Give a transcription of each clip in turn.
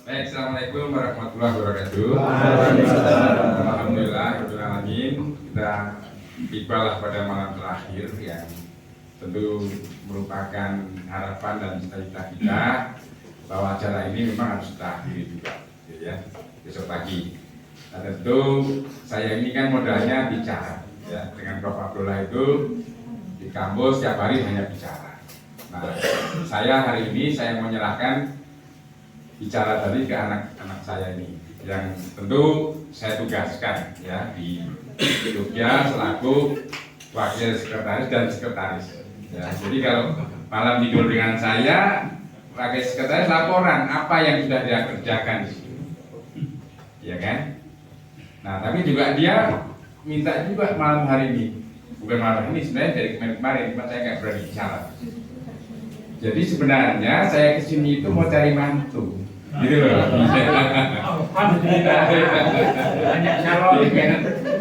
Baik, assalamualaikum warahmatullahi wabarakatuh. Alhamdulillah, alamin. Kita tibalah pada malam terakhir yang tentu merupakan harapan dan cita-cita kita bahwa acara ini memang harus kita akhiri juga, gitu ya, besok pagi. Nah, tentu saya ini kan modalnya bicara, ya, dengan Prof. Abdullah itu di kampus setiap hari hanya bicara. Nah, saya hari ini saya menyerahkan bicara tadi ke anak-anak saya ini yang tentu saya tugaskan ya di Jogja selaku wakil sekretaris dan sekretaris ya. Jadi kalau malam tidur dengan saya wakil sekretaris laporan apa yang sudah dia kerjakan di situ, ya kan? Nah tapi juga dia minta juga malam hari ini, bukan malam ini sebenarnya dari kemarin cuma saya nggak berani bicara. Jadi sebenarnya saya kesini itu mau cari mantu, gitu loh.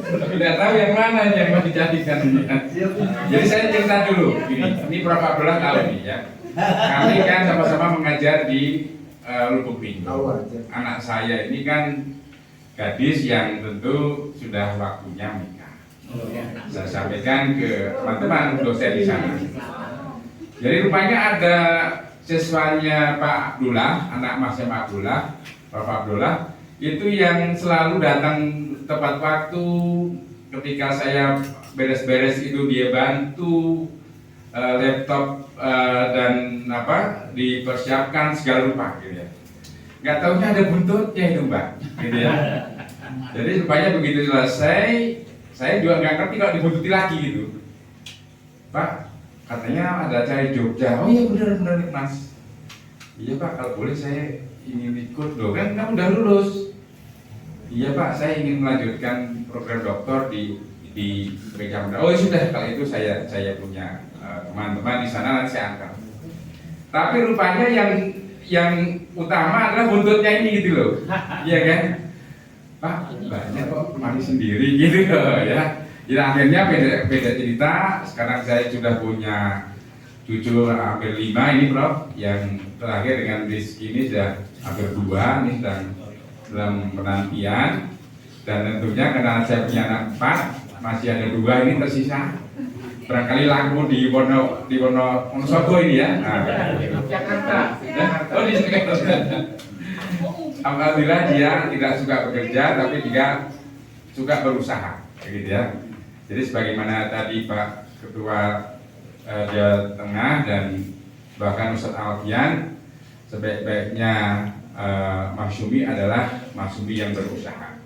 Tidak tahu yang mana yang mau dijadikan. Jadi saya cerita dulu, ini Prof. Abdullah tahu nih ya. Kami kan sama-sama mengajar di Lubuk Linggau. Anak saya ini kan gadis yang tentu sudah waktunya menikah. Saya sampaikan ke teman-teman dosen di sana. Jadi rupanya ada siswanya Pak Abdullah, anak Mas Pak Abdullah, Bapak Abdullah, itu yang selalu datang tepat waktu. Ketika saya beres-beres itu dia bantu laptop dan apa dipersiapkan segala rupa, gitu ya. Nggak tahunya ada buntutnya itu Mbak, gitu ya. Jadi supaya begitu selesai, saya juga nggak ngerti kalau dibuntuti lagi gitu, Pak. Katanya ada acara di Jogja. Oh iya benar Mas. Iya Pak, kalau boleh saya ingin ikut loh. Kan kamu udah lulus. Iya Pak, saya ingin melanjutkan program doktor di PK. Oh sudah, kalau itu saya punya teman-teman di sana nanti saya angkat. Tapi rupanya yang utama adalah buntutnya ini gitu loh. Iya kan? Pak, banyak kok mandi sendiri gitu loh ya. Jadi akhirnya beda cerita. Sekarang saya sudah punya cucu hampir 5 ini Prof. Yang terakhir dengan Rizky ini sudah hampir 2 ini sedang dalam penantian. Dan tentunya karena saya punya anak 4, masih ada 2 ini tersisa. Barangkali laku di Wonosobo ini ya. Nah, Jakarta. Oh di Jakarta. Alhamdulillah dia tidak suka bekerja tapi dia suka berusaha, gitu ya. Jadi sebagaimana tadi Pak Ketua Jawa Tengah dan bahkan Ustadz Alfian, sebaik-baiknya maksumi adalah maksumi yang berusaha,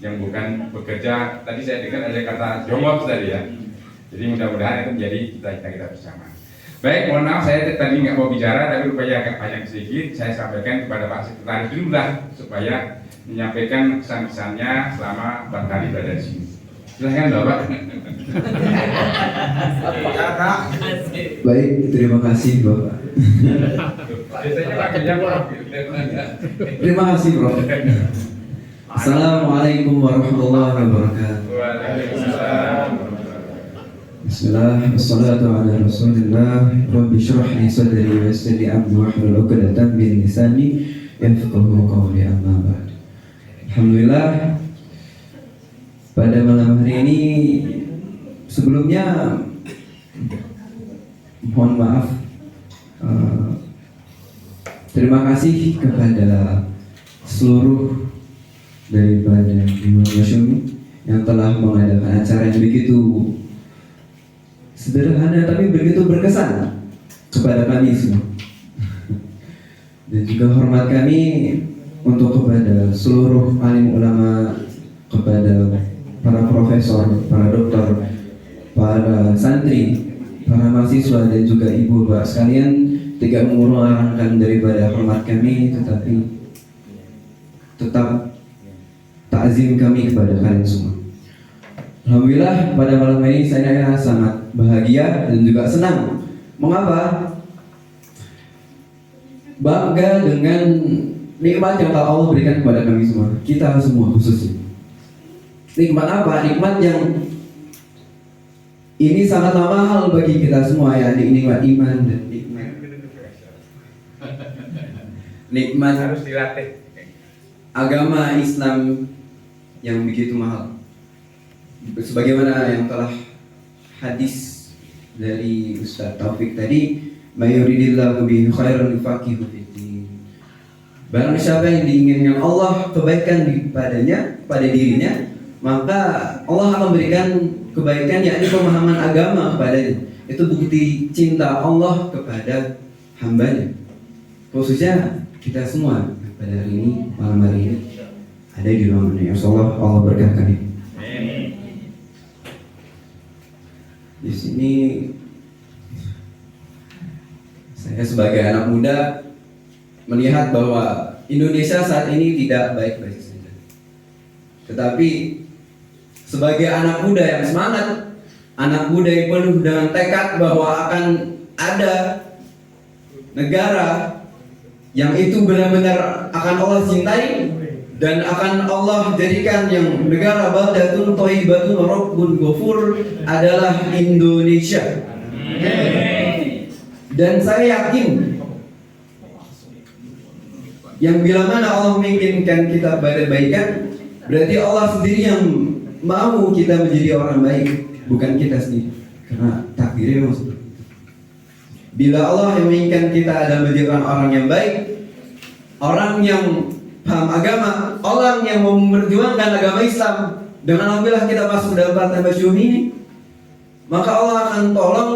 yang bukan bekerja. Tadi saya dengar ada kata jongos tadi ya. Jadi mudah-mudahan itu menjadi cita-cita kita bersama. Baik, mohon maaf saya tadi nggak mau bicara, tapi rupanya agak panjang sedikit. Saya sampaikan kepada Pak Sekretaris dulu lah supaya menyampaikan kesan-kesannya selama 4 hari berada di sini. Silahkan Bapak. Baik, terima kasih Bapak. Terima kasih Bro. Assalamualaikum warahmatullahi wabarakatuh. Bismillah, wassalatu ala rasulillah. Rabbi syrah li sadri wa yassir li amri wahlul 'uqdatam min lisani yafqahu qawli, amma ba'd. Alhamdulillah, pada malam hari ini sebelumnya mohon maaf, terima kasih kepada seluruh daripada Masyumi yang telah mengadakan acara yang begitu sederhana tapi begitu berkesan kepada kami semua. Dan juga hormat kami untuk kepada seluruh alim ulama, kepada para profesor, para dokter, para santri, para mahasiswa dan juga ibu bapak sekalian. Tidak mengurangkan daripada hormat kami, tetapi tetap takzim kami kepada kalian semua. Alhamdulillah pada malam ini saya sangat bahagia dan juga senang. Mengapa? Bangga dengan nikmat yang Allah berikan kepada kami semua, kita semua khususnya. Nikmat apa? Nikmat yang ini sangatlah mahal bagi kita semua, ya, nikmat iman dan nikmat nikmat Harus dilatih. agama Islam yang begitu mahal. Sebagaimana yang telah hadis dari Ustaz Taufik tadi, mayuridillahu bihi khairan yufaqihu fiddin. Barang siapa yang diinginkan Allah kebaikan padanya, pada dirinya, maka Allah akan berikan kebaikan, yakni pemahaman agama kepadanya. Itu bukti cinta Allah kepada hambanya. Khususnya kita semua pada hari ini, malam hari ini ada di ruangan ini. Allah berkahkan ini. Di sini saya sebagai anak muda melihat bahwa Indonesia saat ini tidak baik-baik saja. Tetapi sebagai anak muda yang semangat, anak muda yang penuh dengan tekad bahwa akan ada negara yang itu benar-benar akan Allah cintai dan akan Allah jadikan yang negara baldatun thayyibatun rabbun ghafur adalah Indonesia. Dan saya yakin yang bila mana Allah menginginkan kita pada kebaikan, berarti Allah sendiri yang mau kita menjadi orang baik, bukan kita sendiri. Karena takdirnya memang seperti itu. Bila Allah yang menginginkan kita adalah menjadi orang yang baik, orang yang paham agama, orang yang mau memperjuangkan agama Islam, dengan alhamdulillah kita masuk dalam partai Masyumi ini, maka Allah akan tolong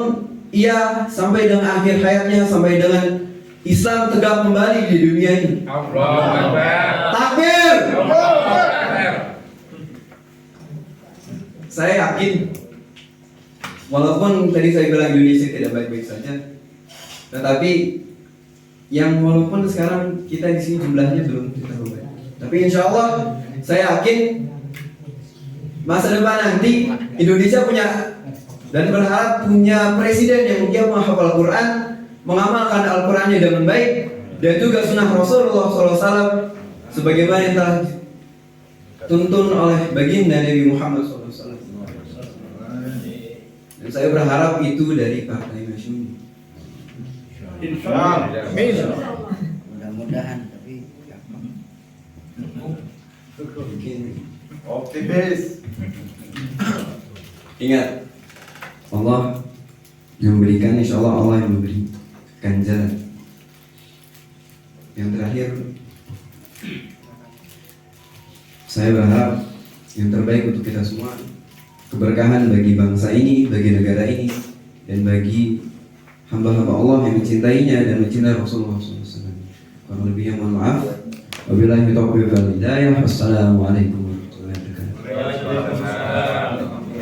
ia sampai dengan akhir hayatnya, sampai dengan Islam tegak kembali di dunia ini. Allahu Akbar. Takbir. Allahu Akbar. Saya yakin, walaupun tadi saya bilang Indonesia tidak baik-baik saja, tetapi yang walaupun sekarang kita di sini jumlahnya belum terlalu banyak, tapi insya Allah saya yakin masa depan nanti Indonesia punya dan berharap punya presiden yang dia menghafal Al-Quran, mengamalkan Al-Qurannya dengan baik, dan juga sunnah Rasulullah SAW sebagaimana yang telah tuntun oleh baginda Nabi Muhammad SAW. Dan saya berharap itu dari Partai Masyumi. Mudah-mudahan, tapi Mungkin optimis. ingat, Allah yang memberikan, insya Allah Allah yang memberi ganjaran. Yang terakhir, saya berharap yang terbaik untuk kita semua, keberkahan bagi bangsa ini, bagi negara ini, dan bagi hamba-hamba Allah yang mencintainya dan mencintai Rasulullah SAW. Kalau lebihnya mohon maaf. Wabillahi taufiq wal hidayah. Wassalamualaikum warahmatullahi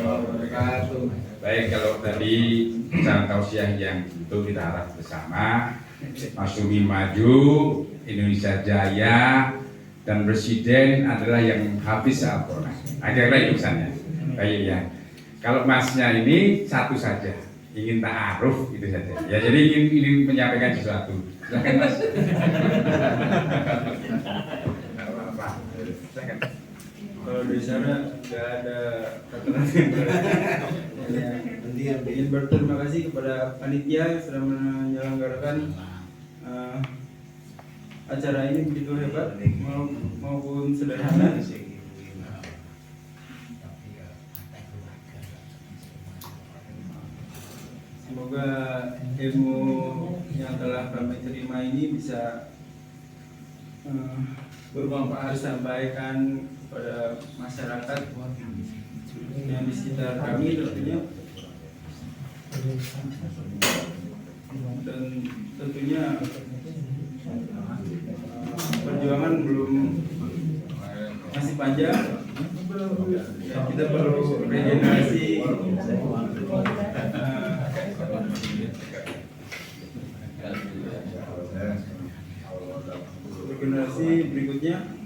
wabarakatuh. Baik, kalau tadi ucapan tausiah yang itu kita harap bersama, Masyumi maju, Indonesia jaya, dan presiden adalah yang hafiz Al-Quran. Akhirnya itu pesannya. Baik ya. Kalau masnya ini satu saja, ingin ta'aruf itu saja. Ya, jadi ingin menyampaikan sesuatu. Silakan Mas. Silakan. Kalau di sana nggak ada kata-kata yang ingin berterima kasih kepada panitia yang sudah menyelenggarakan acara ini begitu hebat maupun sederhana. Semoga ilmu yang telah kami terima ini bisa bermanfaat, sampaikan kepada masyarakat yang di sekitar kami tentunya, dan tentunya perjuangan belum masih panjang dan kita perlu regenerasi berikutnya.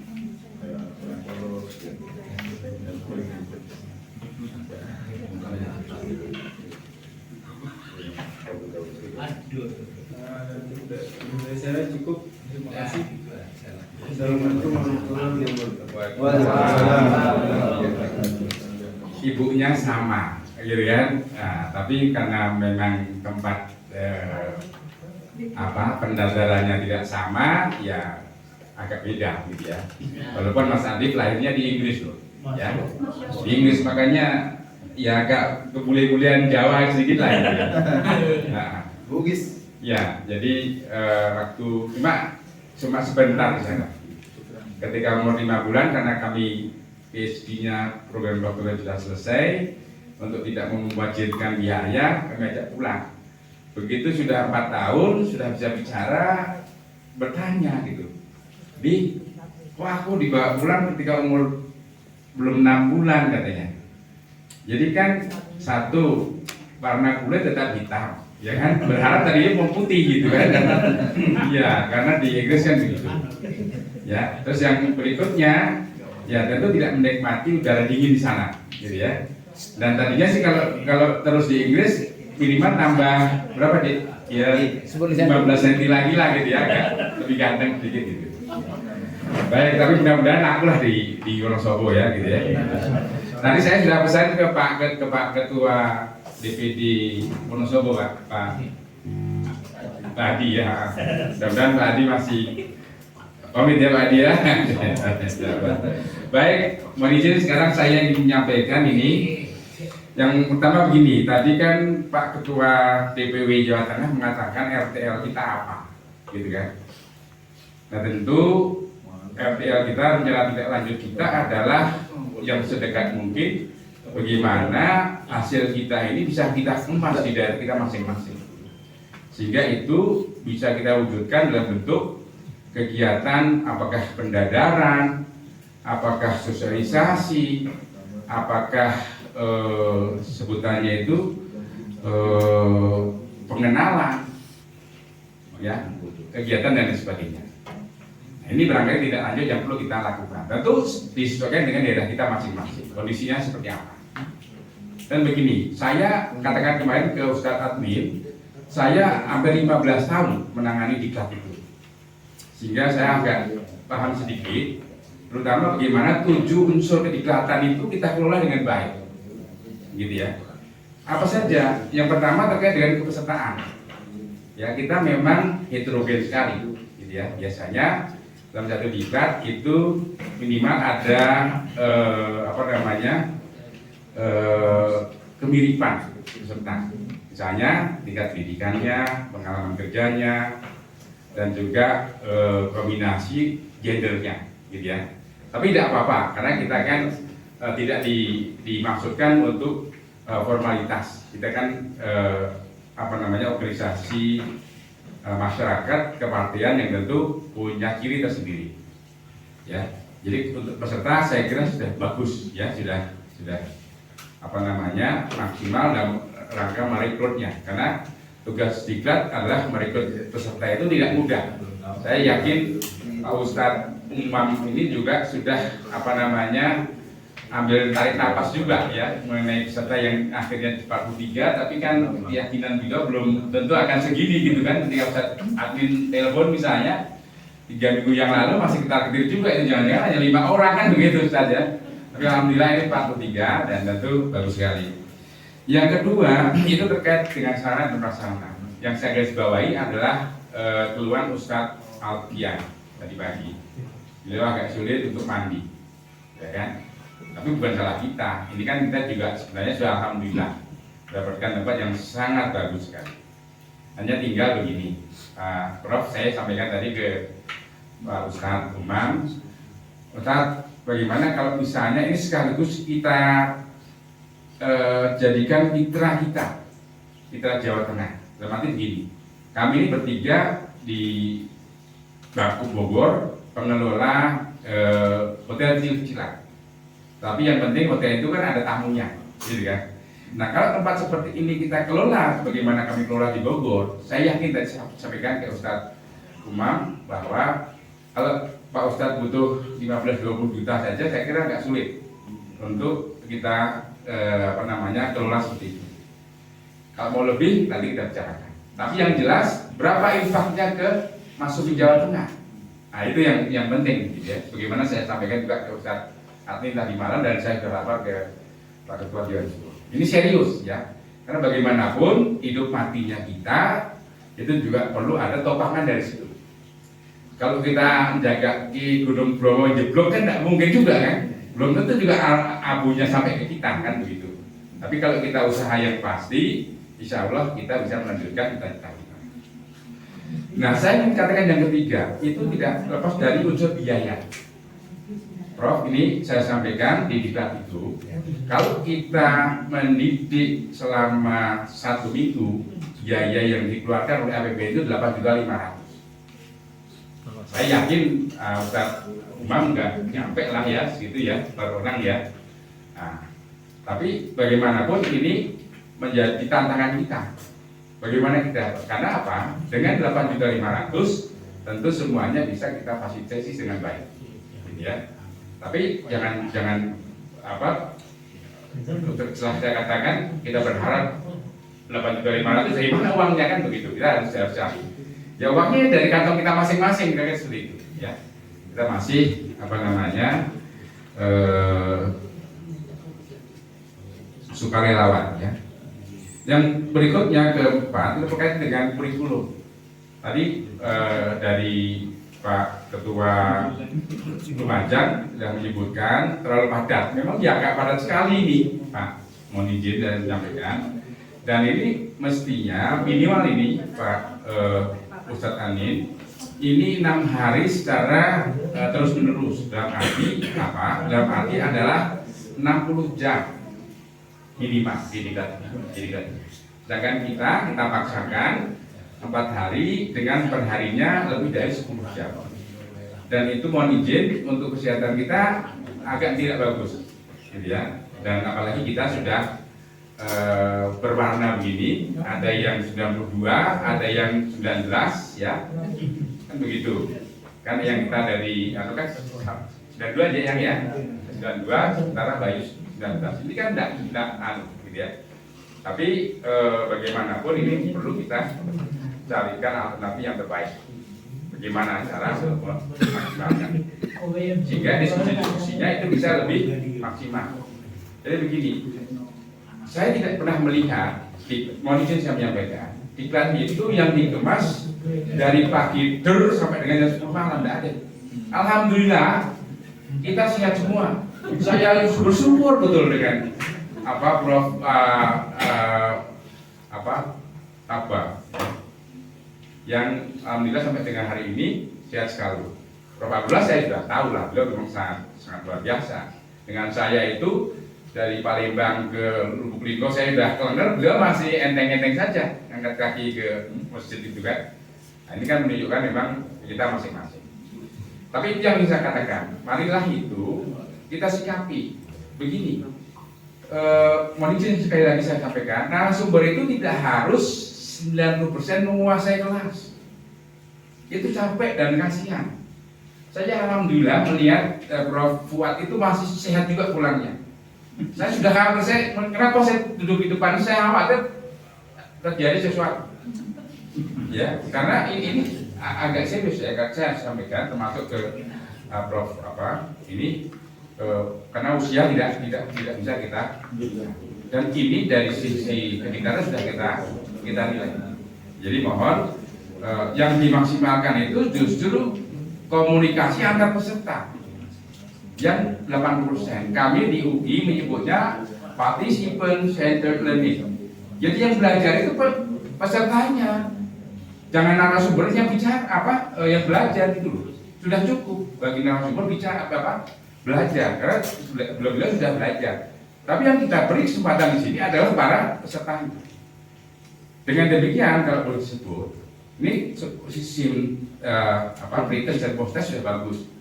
Dari saya cukup. Terima kasih. Assalamualaikum warahmatullahi wabarakatuh. Ibunya sama, gitu kan? Nah, tapi karena memang tempat pendaftarannya tidak sama, ya agak beda gitu ya. Walaupun Mas Adib lahirnya di Inggris loh, ya. Di Inggris makanya ya agak kebule-bulean Jawa sedikit lah gitu ya. Nah, Bugis. ya, jadi waktu cuma sebentar di sana. Ketika umur 5 bulan, karena kami PhD-nya program doktoral sudah selesai, untuk tidak memwajibkan biaya, kami ajak pulang. Begitu sudah 4 tahun, sudah bisa bicara, bertanya gitu, Di, kok aku dibawa pulang ketika umur belum 6 bulan katanya. Jadi kan satu, warna kulit tetap hitam, ya kan? Berharap tadinya mau putih gitu kan? Karena di Inggris kan begitu. Ya, terus yang berikutnya, ya tentu tidak menikmati udara dingin di sana, gitu ya. Dan tadinya sih kalau terus di Inggris minimal tambah berapa deh? Ya 15 cm lagi lah gitu ya, agak lebih ganteng sedikit gitu. Baik, tapi mudah-mudahan aku lah di Wonosobo ya gitu ya. Tadi saya sudah pesan ke Pak Ketua DPD Wonosobo Pak Adi ya. Mudah-mudahan Pak Adi masih komit ya Pak Adi ya. Baik, mohon izin sekarang saya ingin menyampaikan ini. Yang pertama begini, tadi kan Pak Ketua DPW Jawa Tengah mengatakan RTL kita apa, gitu kan? Nah tentu RTL kita, rencana tindak lanjut kita adalah yang sedekat mungkin bagaimana hasil kita ini bisa kita kemas di daerah kita masing-masing, sehingga itu bisa kita wujudkan dalam bentuk kegiatan, apakah pendadaran, apakah sosialisasi, apakah sebutannya itu pengenalan, ya, kegiatan dan sebagainya. Nah, ini barangkali tidak lanjut yang perlu kita lakukan. Tentu disesuaikan dengan daerah kita masing-masing. Kondisinya seperti apa? Dan begini, saya katakan kemarin ke Ustadz Admin, saya hampir 15 tahun menangani diklat itu, sehingga saya agak paham sedikit, terutama bagaimana 7 unsur kediklatan itu kita kelola dengan baik. Gitu ya. Apa saja? Yang pertama terkait dengan kepesertaan. Ya, kita memang heterogen sekali, gitu ya. Biasanya dalam satu diklat itu minimal ada kemiripan peserta. Misalnya tingkat pendidikannya, pengalaman kerjanya, dan juga kombinasi gendernya, gitu ya. Tapi tidak apa-apa, karena kita kan tidak dimaksudkan untuk formalitas. Kita kan organisasi masyarakat kepartian yang tentu punya ciri tersendiri. Ya, jadi untuk peserta saya kira sudah bagus ya, sudah maksimal dalam rangka merekrutnya. Karena tugas diklat adalah merekrut peserta itu tidak mudah. Saya yakin Pak Ustadz Umam ini juga sudah ambil tarik napas juga ya mengenai peserta yang akhirnya 43, tapi kan keyakinan beliau belum tentu akan segini gitu kan. Ketika Ustadz admin telepon misalnya 3 minggu yang lalu masih ketar-ketir juga itu, jangan-jangan hanya 5 orang kan begitu Ustadz ya. Tapi alhamdulillah ini 43 dan tentu bagus sekali. Yang kedua itu terkait dengan sarana dan prasarana. Yang saya garis bawahi adalah keluhan Ustadz Alfian tadi pagi. Beliau agak sulit untuk mandi, ya kan? Tapi bukan salah kita. Ini kan kita juga sebenarnya sudah alhamdulillah mendapatkan tempat yang sangat bagus sekali. Hanya tinggal begini, Prof, saya sampaikan tadi ke Pak Ustadz Umam, Ustadz, bagaimana kalau misalnya ini sekaligus kita jadikan mitra kita, mitra Jawa Tengah. Dalam arti begini, kami ini bertiga di Baku Bogor, pengelola hotel kecil-kecilan. Tapi yang penting hotel itu kan ada tamunya, gitu kan. Nah kalau tempat seperti ini kita kelola, bagaimana kami kelola di Bogor, saya yakin tadi saya sampaikan ke Ustadz Umam bahwa kalau Pak Ustadz butuh 15-20 juta saja, saya kira agak sulit untuk kita kelola seperti itu. Kalau mau lebih, nanti kita bicarakan. Tapi yang jelas, berapa infaknya ke masuk di Jawa Tengah? Nah itu yang penting, gitu ya. Bagaimana saya sampaikan juga ke Ustadz Admin tadi malam dan saya sudah lapor ke Pak Ketua Dewan. Ini serius ya, karena bagaimanapun hidup matinya kita itu juga perlu ada topangan dari situ. Kalau kita menjaga di Gunung Bromo jeblok kan tidak mungkin juga kan, belum tentu juga abunya sampai ke kita kan begitu. Tapi kalau kita usaha yang pasti, insya Allah kita bisa melanjutkan cita-cita kita. Nah, saya ingin katakan yang ketiga, itu tidak lepas dari unsur biaya. Prof, ini saya sampaikan di diklat itu, kalau kita mendidik selama 1 minggu, biaya yang dikeluarkan oleh APBD itu 8.500.000. Saya yakin Ustaz Umam nggak nyampe lah ya, segitu ya, per orang ya. Nah, tapi bagaimanapun ini menjadi tantangan kita. Bagaimana kita? Karena apa? Dengan 8.500.000 tentu semuanya bisa kita fasilitasi dengan baik, ya. Tapi jangan apa? Setelah saya katakan kita berharap 8.500.000 dari mana uangnya kan begitu? Kita harus cari. Ya uangnya dari kantong kita masing-masing, kira-kira seperti itu. Ya, kita masih apa namanya sukarelawan ya. Yang berikutnya keempat itu terkait dengan kurikulum. Tadi dari Pak Ketua Lumajang sudah menyebutkan terlalu padat. Memang ya agak padat sekali ini, Pak. Mohon izin dan menyampaikan. Dan ini mestinya minimal ini Pak Ustadz Anin ini 6 hari secara terus menerus. Dalam arti apa? Dalam arti adalah 60 jam minimal didikat. Sedangkan kita paksakan 4 hari dengan perharinya lebih dari 10 jam. Dan itu mohon izin untuk kesehatan kita agak tidak bagus, gitu ya. Dan apalagi kita sudah berwarna begini, ada yang 92, ada yang 19 ya, kan begitu. Kan yang kita dari kan 92 aja yang ya, 92 sementara Bayu 19. Ini kan tidak gitu ya. Tapi bagaimanapun ini perlu kita carikan alternatif yang terbaik. Bagaimana cara untuk memaksimalkan sehingga diskusinya itu bisa lebih maksimal. Jadi begini, saya tidak pernah melihat, mohon izin saya menyampaikan, iklan itu yang dikemas dari pagi sampai dengan jam 10 malam, tidak ada. Alhamdulillah kita sehat semua. Saya bersyukur betul dengan apa Prof Abah yang alhamdulillah sampai dengan hari ini sehat sekali. Prof Abdullah saya sudah tahu lah, beliau memang sangat luar biasa. Dengan saya itu dari Palembang ke Lubuk Linggau saya sudah kelengar, beliau masih enteng-enteng saja angkat kaki ke masjid itu kan. Nah, ini kan menunjukkan memang kita masing-masing. Tapi itu yang bisa katakan, marilah itu kita sikapi begini. Mohon izin sekali lagi saya sampaikan, narasumber itu tidak harus 90% menguasai kelas. Itu capek dan kasihan. Saya alhamdulillah melihat Prof Fuad itu masih sehat juga pulangnya. Saya sudah khawatir, kenapa saya duduk di depan, saya khawatir terjadi sesuatu. Ya, karena ini agak serius ya, saya sampaikan termasuk ke Prof ini karena usia tidak bisa kita, dan kini dari sisi kedekatan sudah kita nilai. Jadi mohon yang dimaksimalkan itu justru komunikasi antar peserta. Yang 80%, kami di UI menyebutnya participant centered learning. Jadi yang belajar itu pesertanya, jangan narasumbernya bicara yang belajar itu loh. Sudah cukup bagi narasumber bicara belajar, karena beliau sudah belajar. Tapi yang kita beri kesempatan di sini adalah para pesertanya. Dengan demikian kalau boleh disebut, ini sistem pretest dan post test sudah bagus.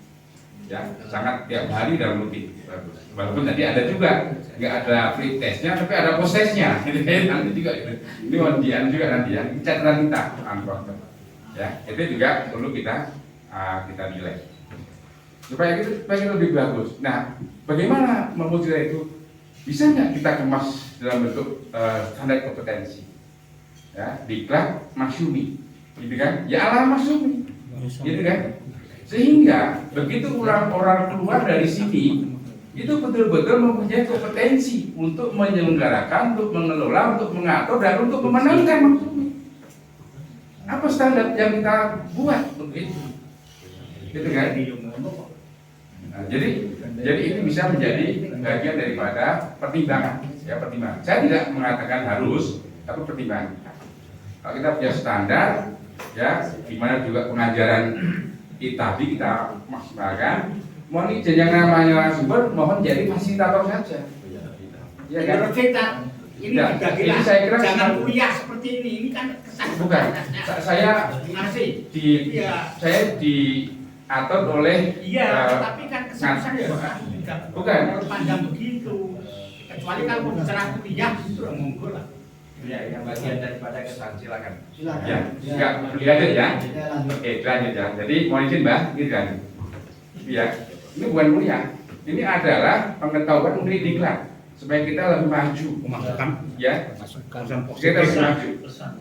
Ya, sangat tiap hari dalam rutin bagus. Walaupun tadi ada juga nggak ada free testnya, tapi ada post testnya. Nanti juga ini undian juga nanti ya. Ini catatan kita, ya itu juga perlu kita nilai supaya kita lebih bagus. Nah, bagaimana mewujudkan itu? Bisa nggak kita kemas dalam bentuk standar kompetensi? Ya, diklat masyumi, gitu kan? Ya ala masyumi, gitu kan? Sehingga begitu orang-orang keluar dari sini itu betul-betul mempunyai kompetensi untuk menyelenggarakan, untuk mengelola, untuk mengatur dan untuk memenangkan maksudnya. Apa standar yang kita buat untuk itu? Gitu kan? Nah, jadi ini bisa menjadi bagian daripada pertimbangan, ya pertimbangan. Saya tidak mengatakan harus, tapi pertimbangan. Kalau kita punya standar, ya, di mana juga pengajaran tadi kita maksimalkan. Mohon izin yang namanya sumber, mohon jadi fasilitator saja. Ya kan? Menurut kita ini Ya, juga ini jelas. saya kira Jangan semua- kuliah seperti ini kan kesan. Bukan, saya Masih. Iya. diatur oleh Iya, eh, tapi kan kesan saya Bukan. pandang begitu. Kecuali kalau mau bicara kuliah itu monggo lah. Ya, yang bagian daripada kesan, silakan. ya, enggak dilanjut ya. Oke, dilanjut ya. Jadi mohon izin Mbak, gitu kan. Ya, ini bukan kuliah. Ini adalah pengetahuan untuk diklat supaya kita lebih maju. Masukan. Ya, Kesan kita lebih maju. Kesan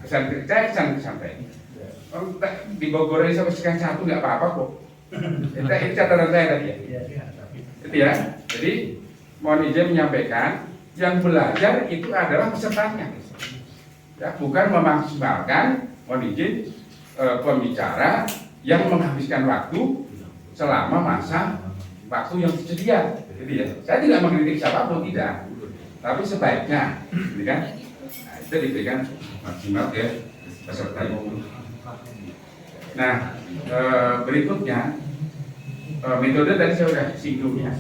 saya. Oh, di Bogor ini sampai sekian satu nggak apa-apa kok. Ini catatan saya tadi ya. Itu ya. Jadi mohon izin menyampaikan yang belajar itu adalah pesertanya. Ya, bukan memaksimalkan mohon izin pembicara yang menghabiskan waktu selama masa waktu yang tersedia. Jadi ya, saya tidak mengkritik siapapun tidak. Tapi sebaiknya, gitu kan? Nah, itu diberikan maksimal ya peserta itu. Nah, berikutnya metode tadi saya sudah singgung ya,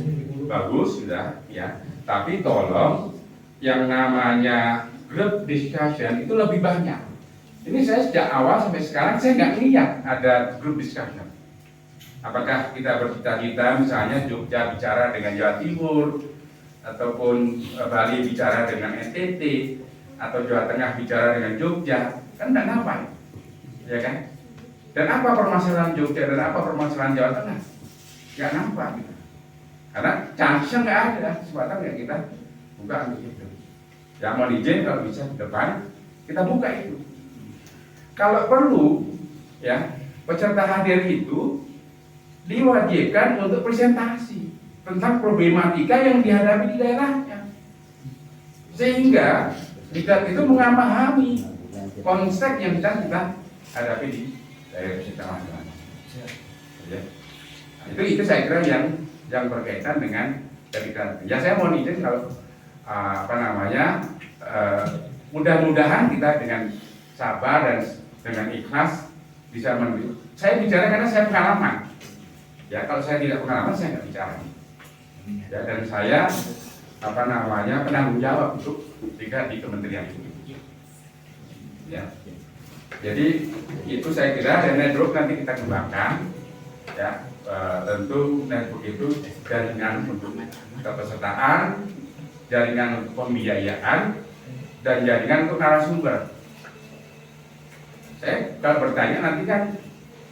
bagus sudah ya. Tapi tolong yang namanya group discussion itu lebih banyak. Ini saya sejak awal sampai sekarang saya nggak lihat ada group discussion. Apakah kita bercita-cita misalnya Jogja bicara dengan Jawa Timur, ataupun Bali bicara dengan NTT, atau Jawa Tengah bicara dengan Jogja, kan tidak nampak, ya kan? Dan apa permasalahan Jogja dan apa permasalahan Jawa Tengah? Nggak nampak gitu. Karena chance nggak ada, kesempatan nggak kita buka untuk itu. Ya mohon izin kalau bisa di depan kita buka itu. Kalau perlu, ya peserta hadir itu diwajibkan untuk presentasi tentang problematika yang dihadapi di daerahnya, sehingga kita itu memahami konsep yang sedang kita hadapi di daerah kita masing-masing. Ya. Nah, itu saya kira yang berkaitan dengan kegiatan. Ya saya mohon izin kalau mudah-mudahan kita dengan sabar dan dengan ikhlas bisa menuju. Saya bicara karena saya pengalaman. Ya kalau saya tidak pengalaman saya nggak bicara. Ya dan saya penanggung jawab untuk jika di kementerian itu. Ya. Jadi itu saya kira dan network nanti kita kembangkan. Ya tentu network itu jaringan untuk kepesertaan, jaringan untuk pembiayaan, dan jaringan untuk narasumber. Saya kalau bertanya nanti kan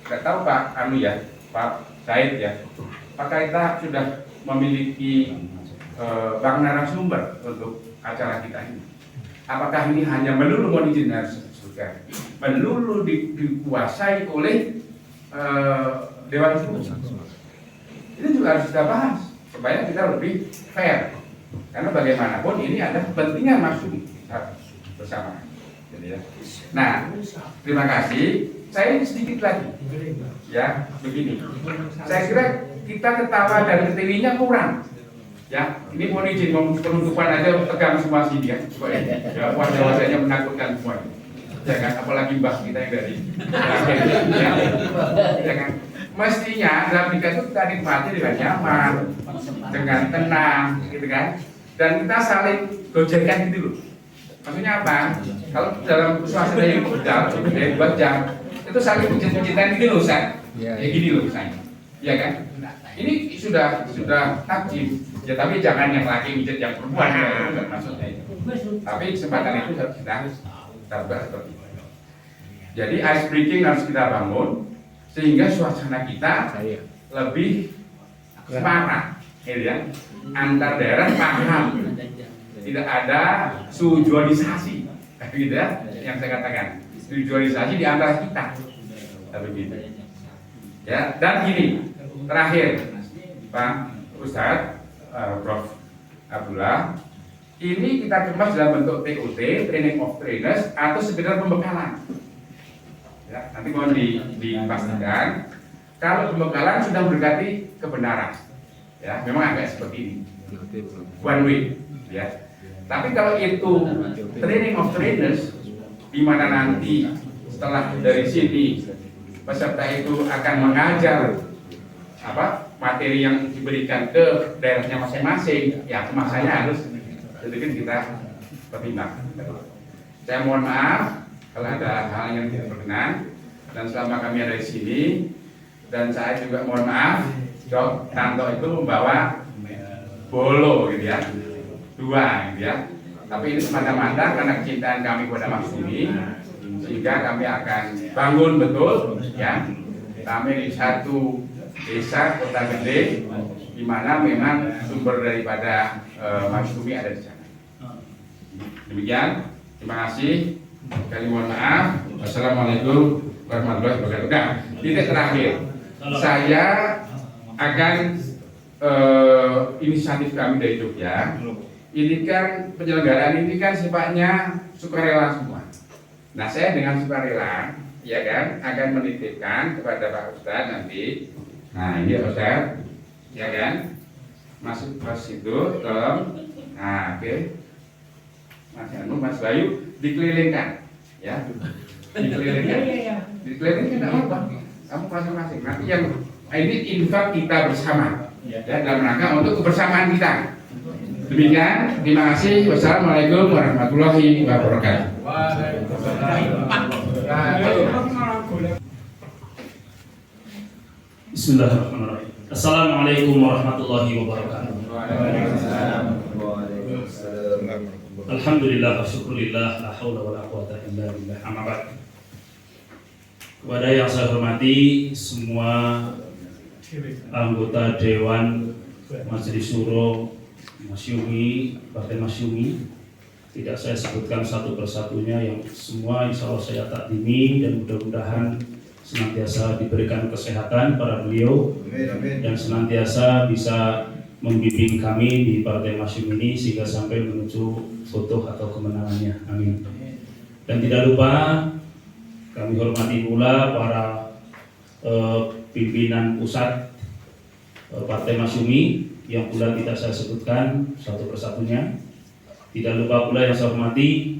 nggak tahu Pak Said ya, apakah kita sudah memiliki bank narasumber untuk acara kita ini? Apakah ini hanya melulu mohon izin juga melulu dikuasai oleh Dewan Guru? Ini juga harus kita bahas supaya kita lebih fair, karena bagaimanapun ini ada kepentingan masuk kita bersama. Jadi ya. Nah, terima kasih. Saya sedikit lagi, ya begini. Saya kira kita ketawa dan ketiwinya kurang. Ya, ini mohon izin penutupan aja tegang semua sini ya. Ya, wajah-wajahnya menakutkan semua. Ya kan, apalagi mbah kita yang dari ya kan. Mestinya dalam nikah itu kita nikmati dengan nyaman, dengan tenang, gitu kan. Dan kita saling gojekan gitu loh. Maksudnya apa? Kalau dalam suasana yang berbeda, dari 2 jam, itu saling pijit-pijitan gitu loh, Ustaz. Ya gini loh misalnya. Ya kan? Ini sudah takjil. Ya tapi jangan yang laki pijit yang perempuan ya, bukan maksudnya itu. Tapi kesempatan itu harus kita buat seperti itu. Jadi ice breaking harus kita bangun sehingga suasana kita lebih semangat, gitu ya. Antar daerah paham. Tidak ada sujuanisasi, gitu ya, yang saya katakan. Sujuanisasi di antara kita, begitu. Ya, dan gini, terakhir, Pak Ustadz, Prof. Abdullah, ini kita kemas dalam bentuk TOT, Training of Trainers, atau sekedar pembekalan. Ya, nanti mohon dipastikan kalau pembekalan sudah mendekati kebenaran. Ya, memang agak seperti ini. One way, ya. Tapi kalau itu training of trainers, di mana nanti setelah dari sini peserta itu akan mengajar materi yang diberikan ke daerahnya masing-masing, ya kemasannya harus sedikit kita pertimbangkan. Saya mohon maaf kalau ada hal yang tidak berkenan, dan selama kami ada di sini, dan saya juga mohon maaf, Dok Tanto itu membawa bolo gitu ya, 2 gitu ya. Tapi ini semata-mata karena kecintaan kami kepada Mas ini, sehingga kami akan bangun betul ya. Kami di satu desa kota gede, di mana memang sumber daripada Mas Tumi ada di sana. Demikian, terima kasih. Sekali mohon maaf. Wassalamualaikum warahmatullahi wabarakatuh. Nah, titik terakhir, saya akan inisiatif kami dari Jogja. Ini kan penyelenggaraan ini kan sifatnya sukarela semua. Nah, saya dengan sukarela, ya kan, akan menitipkan kepada Pak Ustadz nanti. Nah, ini Pak Ustadz, ya kan, masuk ke situ, tolong. Nah, oke. Mas Anu, Mas Bayu, dikelilingkan, ya, dikelilingkan, dikelilingkan tidak apa-apa. Kamu masing-masing. Nanti yang ini infak kita bersama, ya, dalam rangka untuk kebersamaan kita. Demikian, terima kasih. Wassalamualaikum warahmatullahi wabarakatuh. Bismillahirrahmanirrahim. Assalamualaikum warahmatullahi wabarakatuh. Alhamdulillah wa syukurillah, la haula wa la quwata illa billah. Amma ba'd. Kepada yang saya hormati semua anggota Dewan Majelis Syuro Masyumi, Partai Masyumi, tidak saya sebutkan satu persatunya, yang semua insya Allah saya takdimi, dan mudah-mudahan senantiasa diberikan kesehatan para beliau dan senantiasa bisa membimbing kami di Partai Masyumi ini sehingga sampai menuju foto atau kemenangannya. Amin. Dan tidak lupa kami hormati pula para pimpinan pusat Partai Masyumi yang pula tidak saya sebutkan satu persatunya. Tidak lupa pula yang saya hormati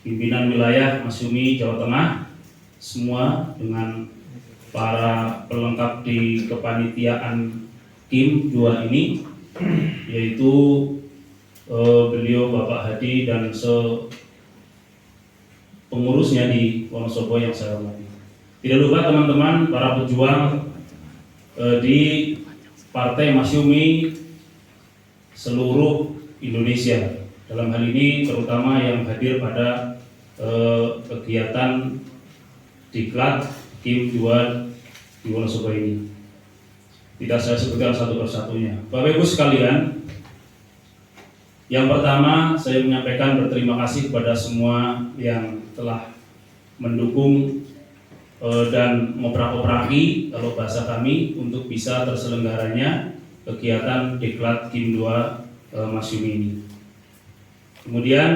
pimpinan wilayah Masyumi Jawa Tengah semua, dengan para pelengkap di kepanitiaan KIM 2 ini, yaitu beliau Bapak Hadi dan pengurusnya di Wonosobo yang saya hormati. Tidak lupa teman-teman para pejuang di Partai Masyumi seluruh Indonesia. Dalam hal ini terutama yang hadir pada kegiatan diklat KIM 2 di Wonosobo ini. Tidak saya sebutkan satu persatunya. Bapak Ibu sekalian, yang pertama saya menyampaikan berterima kasih kepada semua yang telah mendukung dan ngoprak-opraki kalau bahasa kami untuk bisa terselenggaranya kegiatan diklat KIM 2 Masyumi ini. Kemudian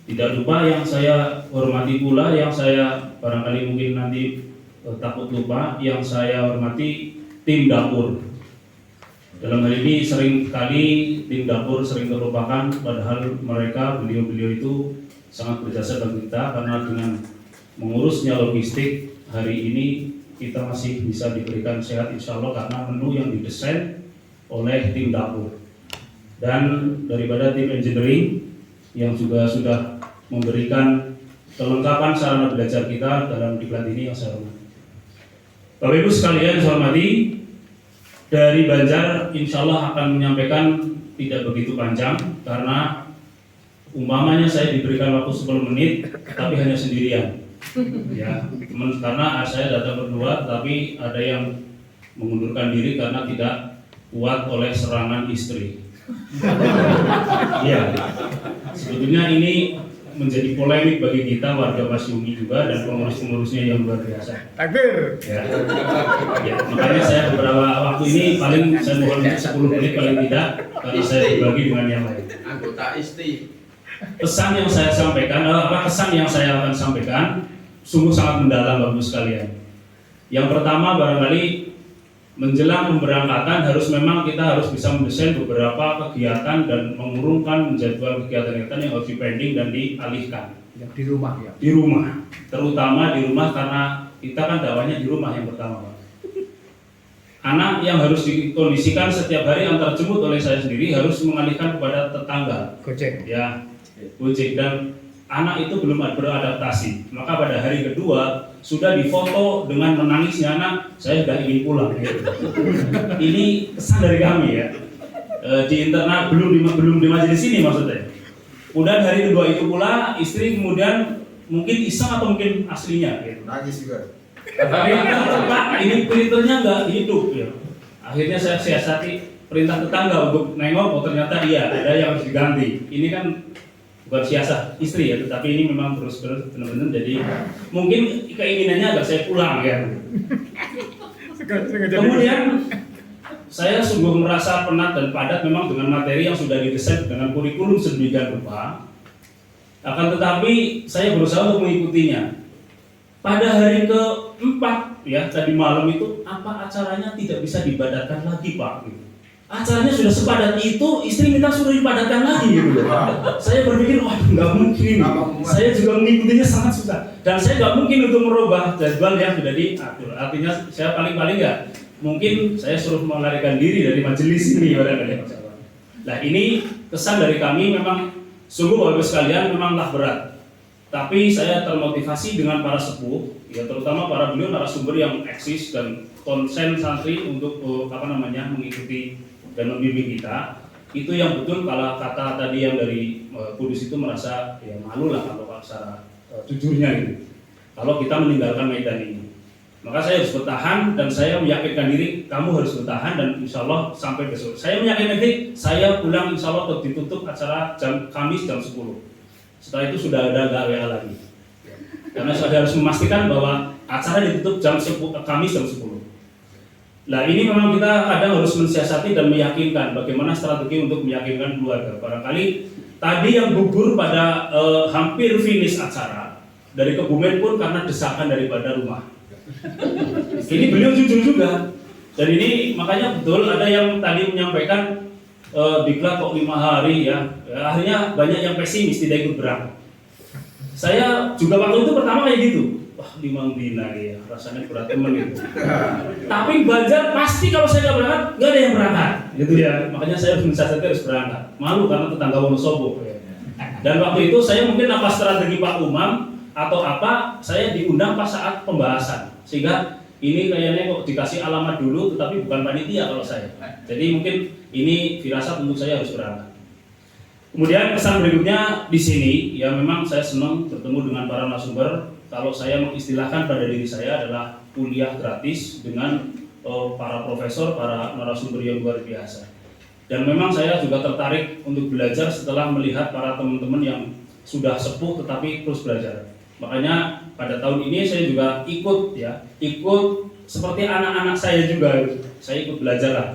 tidak lupa yang saya hormati pula, yang saya barangkali mungkin nanti takut lupa, yang saya hormati tim dapur. Dalam hal ini sering kali tim dapur sering terlupakan, padahal mereka, beliau-beliau itu sangat berjasa bagi kita, karena dengan mengurusnya logistik hari ini kita masih bisa diberikan sehat insya Allah karena menu yang didesain oleh tim dapur dan daripada tim engineering yang juga sudah memberikan kelengkapan sarana belajar kita dalam diklat ini yang saya hormati. Bapak Ibu sekalian saya hormati, dari Banjar insya Allah akan menyampaikan tidak begitu panjang karena umpamanya saya diberikan waktu 10 menit tapi hanya sendirian. Ya, karena saya datang berdua, tapi ada yang mengundurkan diri karena tidak kuat oleh serangan istri. Ya, sebetulnya ini menjadi polemik bagi kita warga Masyumi juga dan pengurus-pengurusnya yang luar biasa. Takbir. Ya. Ya, makanya saya beberapa waktu ini paling saya mohon 10 menit paling tidak, karena saya berbagi dengan yang lain. Anggota ISTI. Pesan yang saya sampaikan, kesan yang saya akan sampaikan, sungguh sangat mendalam Bapak Ibu sekalian. Yang pertama barangkali menjelang pemberangkatan kita harus bisa mendesain beberapa kegiatan dan mengurungkan menjadwal kegiatan-kegiatan yang harus dipending dan dialihkan. Di rumah ya. Di rumah, terutama di rumah karena kita kan dakwahnya di rumah yang pertama, Pak. Anak yang harus dikondisikan setiap hari antar jemput oleh saya sendiri harus mengalihkan kepada tetangga. Gojek. Ya, Gojek, dan anak itu belum beradaptasi. Maka pada hari kedua sudah difoto dengan menangisnya anak, saya sudah ingin pulang. Gitu. Ini kesan dari kami ya. Di internal belum di majelis ini maksudnya. Kemudian hari kedua itu pula istri kemudian mungkin iseng atau mungkin aslinya. Gitu. Nangis juga. Tapi Pak, ini printernya nggak hidup ya. Akhirnya saya siasati perintah tetangga untuk nengok, oh ternyata iya ada yang harus diganti. Ini kan bukan siasat istri ya, tetapi ini memang terus benar-benar jadi mungkin keinginannya agar saya pulang ya. Kemudian saya sungguh merasa penat dan padat memang dengan materi yang sudah didesain dengan kurikulum sedemikian rupa. Akan tetapi saya berusaha untuk mengikutinya. Pada hari keempat ya tadi malam itu apa acaranya tidak bisa dipadatkan lagi Pak. Gitu. Acaranya sudah sepadat itu, istri minta suruh dipadatkan lagi gitu. Saya berpikir, wah nggak mungkin. Saya juga mengikutinya sangat susah. Dan saya nggak mungkin untuk merubah jadwal yang sudah diatur. Artinya saya paling-paling ya, mungkin saya suruh melarikan diri dari majelis ini. Nah ini kesan dari kami memang sungguh Bapak Ibu sekalian memanglah berat. Tapi saya termotivasi dengan para sepuh, ya terutama para beliau narasumber yang eksis dan konsen santri untuk mengikuti dan membimbing kita. Itu yang betul kalau kata tadi yang dari Kudus itu merasa ya malu lah kalau secara jujurnya gitu. Kalau kita meninggalkan medan ini, maka saya harus bertahan dan saya meyakinkan diri kamu harus bertahan dan insya Allah sampai besok. Saya meyakinkan diri saya pulang insya Allah ditutup acara Kamis jam 10. Setelah itu sudah ada WA lagi. Karena saya harus memastikan bahwa acara ditutup Kamis jam 10. Nah ini memang kita kadang harus mensiasati dan meyakinkan bagaimana strategi untuk meyakinkan keluarga. Barangkali tadi yang gugur pada hampir finish acara dari Kebumen pun karena desakan daripada rumah. Ini beliau jujur juga. Dan ini makanya betul ada yang tadi menyampaikan diklat kok 5 hari ya. Akhirnya banyak yang pesimis tidak ikut berangkat. Saya juga waktu itu pertama kayak gitu. Wah 5 dina ya, rasanya berat temen itu. Tapi Banjar pasti kalau saya nggak berangkat, nggak ada yang berangkat. Gitu ya. Makanya saya harus berangkat. Malu karena tetangga Wonosobo. Dan waktu itu saya mungkin apa strategi Pak Umam atau apa, saya diundang pas saat pembahasan. Sehingga ini kayaknya kok dikasih alamat dulu, tetapi bukan panitia kalau saya. Jadi mungkin ini firasat untuk saya harus berangkat. Kemudian pesan berikutnya di sini, ya memang saya senang bertemu dengan para narasumber. Kalau saya mengistilahkan pada diri saya adalah kuliah gratis dengan para profesor, para narasumber yang luar biasa. Dan memang saya juga tertarik untuk belajar setelah melihat para teman-teman yang sudah sepuh tetapi terus belajar. Makanya pada tahun ini saya juga ikut seperti anak-anak saya juga, saya ikut belajar lah.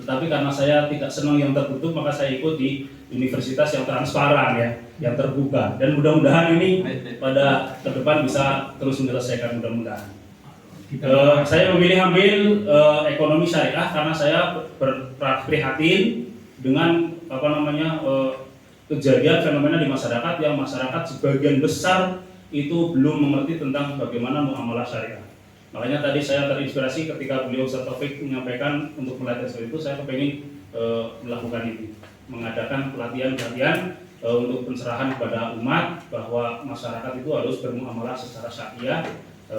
Tetapi karena saya tidak senang yang tertutup, maka saya ikut di universitas yang transparan ya, yang terbuka. Dan mudah-mudahan ini pada ke depan bisa terus menyelesaikan mudah-mudahan. Saya memilih ambil ekonomi syariah karena saya berprihatin dengan kejadian fenomena di masyarakat yang masyarakat sebagian besar itu belum mengerti tentang bagaimana muamalah syariah. Makanya tadi saya terinspirasi ketika beliau Ustaz Taufik menyampaikan untuk melatih seperti itu, saya kepengen melakukan ini, mengadakan pelatihan-pelatihan untuk pencerahan kepada umat bahwa masyarakat itu harus bermuamalah secara syariah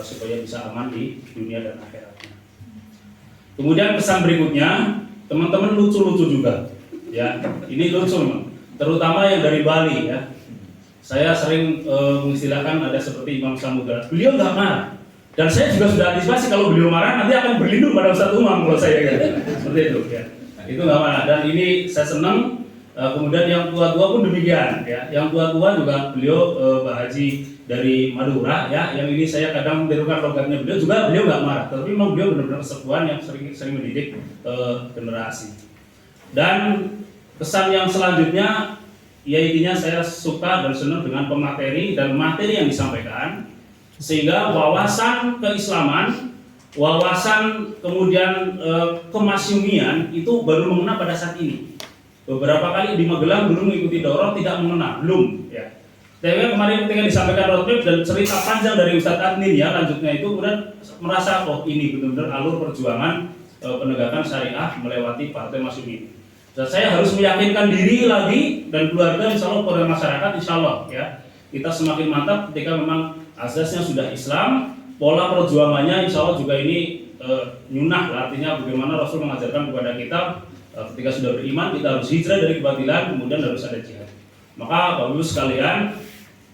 supaya bisa aman di dunia dan akhiratnya. Kemudian pesan berikutnya, teman-teman lucu-lucu juga, ya ini lucu memang, terutama yang dari Bali ya. Saya sering mengistilahkan ada seperti Imam Samudra, beliau nggak marah. Dan saya juga sudah antisipasi kalau beliau marah nanti akan berlindung pada Ustadz Umam kalau saya kan. Seperti itu ya. Itu nggak marah dan ini saya senang. Kemudian yang tua-tua pun demikian ya. Yang tua-tua juga beliau Pak Haji dari Madura ya. Yang ini saya kadang menirukan logatnya beliau juga beliau nggak marah. Tapi memang beliau benar-benar kesepuhan yang sering mendidik generasi. Dan pesan yang selanjutnya ya intinya saya suka dan senang dengan pemateri dan materi yang disampaikan. Sehingga wawasan keislaman, wawasan kemudian kemasyumian itu baru mengena pada saat ini. Beberapa kali di Magelang dulu mengikuti daurah tidak mengena, belum ya. Tapi kemarin ketika disampaikan roadmap dan cerita panjang dari Ustadz Adnin ya, lanjutnya itu kemudian merasa oh ini benar-benar alur perjuangan penegakan syariah melewati partai masyumi. Dan saya harus meyakinkan diri lagi dan keluarga insya Allah kepada masyarakat insya Allah ya. Kita semakin mantap ketika memang asasnya sudah Islam, pola perjuangannya insya Allah juga ini nyunah, artinya bagaimana Rasul mengajarkan kepada kita ketika sudah beriman kita harus hijrah dari kebatilan, kemudian harus ada jihad. Maka Bapak Ibu sekalian,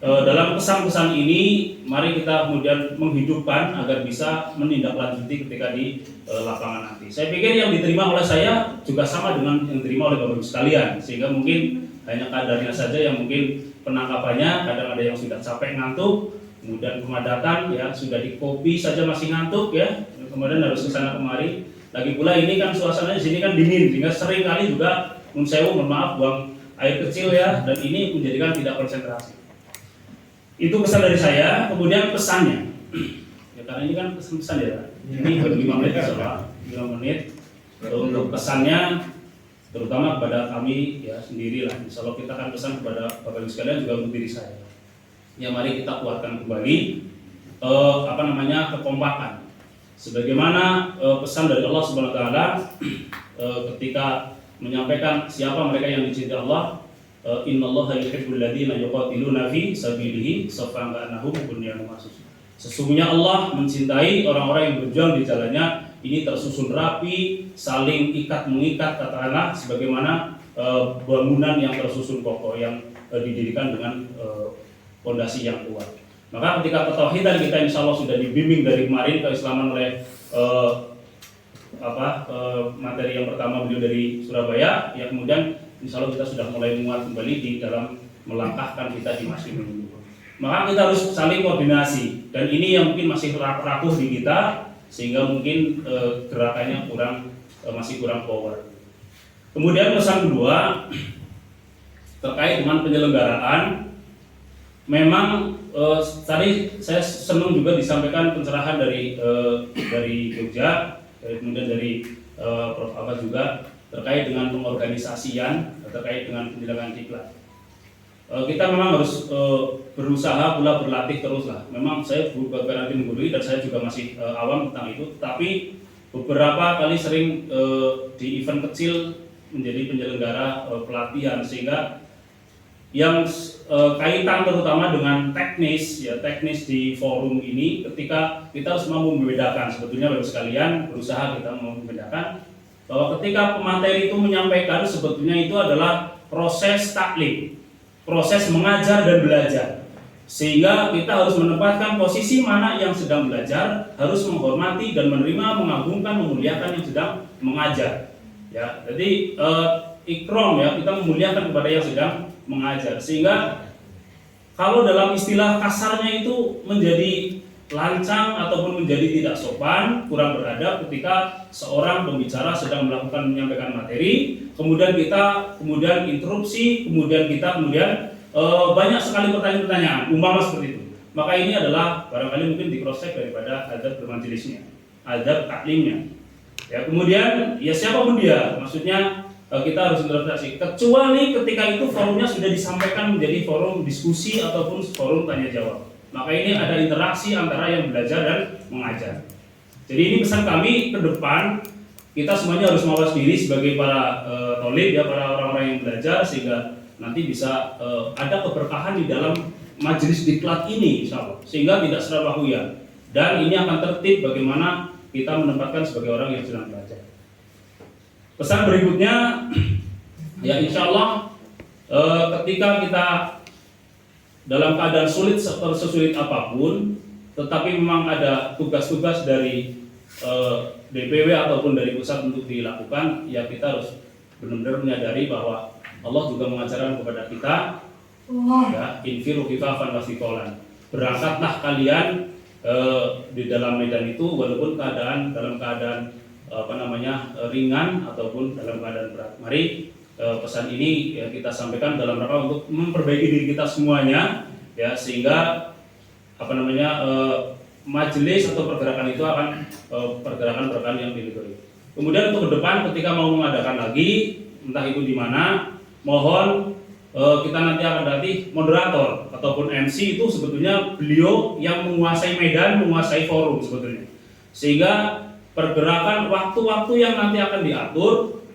dalam pesan-pesan ini mari kita kemudian menghidupkan agar bisa menindaklanjuti ketika di lapangan nanti. Saya pikir yang diterima oleh saya juga sama dengan yang diterima oleh Bapak Ibu sekalian, sehingga mungkin hanya kadarnya saja yang mungkin penangkapannya, kadang ada yang sudah capek ngantuk, kemudian pemadatan ya sudah di kopi saja masih ngantuk ya, kemudian harus ke sana kemari. Lagi pula ini kan suasananya di sini kan dingin, sehingga sering kali juga mohon maaf buang air kecil ya, dan ini menjadikan tidak konsentrasi. Itu pesan dari saya. Kemudian pesannya ya, karena ini kan pesan-pesan ya, ini 5 menit saja, 5 menit untuk pesannya terutama kepada kami ya sendiri lah. Insya Allah kita akan pesan kepada Bapak Ibu sekalian juga untuk diri saya. Ya mari kita kuatkan kembali kekompakan. Sebagaimana pesan dari Allah Subhanahu wa taala ketika menyampaikan siapa mereka yang dicintai Allah, innallaha yuhibbul ladzina yuqatiluna fi sabilihi saffan ka'annahum bunyanun marsus. Sesungguhnya Allah mencintai orang-orang yang berjuang di jalannya ini tersusun rapi, saling ikat mengikat katakanlah sebagaimana bangunan yang tersusun kokoh yang didirikan dengan fondasi yang kuat. Maka ketika ketauhidan kita insya Allah sudah dibimbing dari kemarin keislaman oleh materi yang pertama beliau dari Surabaya, ya kemudian insya Allah kita sudah mulai muat kembali di dalam melangkahkan kita di masjid ini. Maka kita harus saling koordinasi, dan ini yang mungkin masih rapuh di kita sehingga mungkin gerakannya masih kurang power. Kemudian pesan kedua terkait dengan penyelenggaraan, memang tadi saya senang juga disampaikan pencerahan dari Jogja, kemudian dari Prof. Abbas juga terkait dengan pengorganisasian, terkait dengan penyelenggaraan diklat. Kita memang harus berusaha pula berlatih terus lah. Memang saya bukan nanti menggurui dan saya juga masih awam tentang itu, tapi beberapa kali sering di event kecil menjadi penyelenggara pelatihan, sehingga yang kaitan terutama dengan teknis di forum ini, ketika kita harus mau membedakan, sebetulnya Bapak sekalian berusaha kita mau membedakan bahwa ketika pemateri itu menyampaikan sebetulnya itu adalah proses taklim, proses mengajar dan belajar, sehingga kita harus menempatkan posisi mana yang sedang belajar, harus menghormati dan menerima, mengagungkan, memuliakan yang sedang mengajar. Ya, jadi ikram ya, kita memuliakan kepada yang sedang mengajar, sehingga kalau dalam istilah kasarnya itu menjadi lancang ataupun menjadi tidak sopan, kurang beradab ketika seorang pembicara sedang menyampaikan materi, kemudian kita interupsi, kemudian banyak sekali pertanyaan-pertanyaan umpama seperti itu. Maka ini adalah barangkali mungkin di cross check daripada adab bermajelisnya, adab taklimnya. Ya, kemudian ya siapapun dia, maksudnya kita harus interpretasi, kecuali ketika itu forumnya sudah disampaikan menjadi forum diskusi ataupun forum tanya jawab. Maka ini ada interaksi antara yang belajar dan mengajar. Jadi ini pesan kami ke depan, kita semuanya harus mawas diri sebagai para tolib ya, para orang-orang yang belajar, sehingga nanti bisa ada keberkahan di dalam majelis diklat ini insya Allah, sehingga tidak serabahuyah, dan ini akan tertib bagaimana kita menempatkan sebagai orang yang sedang belajar. Pesan berikutnya ya insya Allah ketika kita dalam keadaan sulit sesulit apapun, tetapi memang ada tugas-tugas dari DPW ataupun dari pusat untuk dilakukan, ya kita harus benar-benar menyadari bahwa Allah juga mengajarkan kepada kita, ya, infiru khifafan wa thiqalan. Berangkatlah kalian di dalam medan itu walaupun dalam keadaan ringan ataupun dalam keadaan berat. Mari pesan ini ya kita sampaikan dalam rangka untuk memperbaiki diri kita semuanya, ya, sehingga majelis atau pergerakan itu akan pergerakan yang diridhoi. Kemudian untuk ke depan ketika mau mengadakan lagi, entah itu di mana, mohon kita nanti akan berarti moderator ataupun MC itu sebetulnya beliau yang menguasai medan, menguasai forum sebetulnya. Sehingga pergerakan waktu-waktu yang nanti akan diatur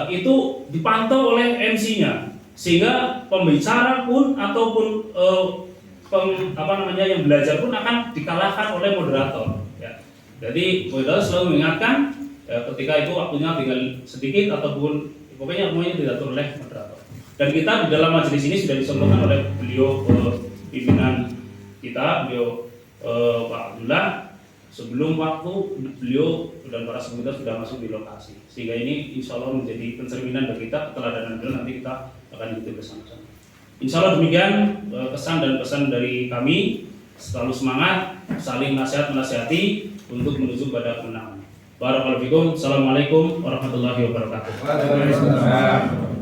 itu dipantau oleh MC-nya. Sehingga pembicara pun ataupun yang belajar pun akan dikalahkan oleh moderator. Ya. Jadi moderator selalu mengingatkan ketika itu waktunya tinggal sedikit ataupun pokoknya semuanya diatur oleh moderator. Dan kita di dalam majelis ini sudah disampaikan oleh beliau pimpinan kita, beliau Pak Abdullah, sebelum waktu beliau dan para semuanya sudah masuk di lokasi. Sehingga ini insya Allah menjadi pencerminan bagi kita, keteladanan beliau nanti kita akan ikuti bersama-sama. Insya Allah demikian kesan dan pesan dari kami, selalu semangat, saling nasihat-menasihati untuk menuju pada kemenangan. Barakallahu fikum. Assalamualaikum warahmatullahi wabarakatuh. Waalaikumsalam.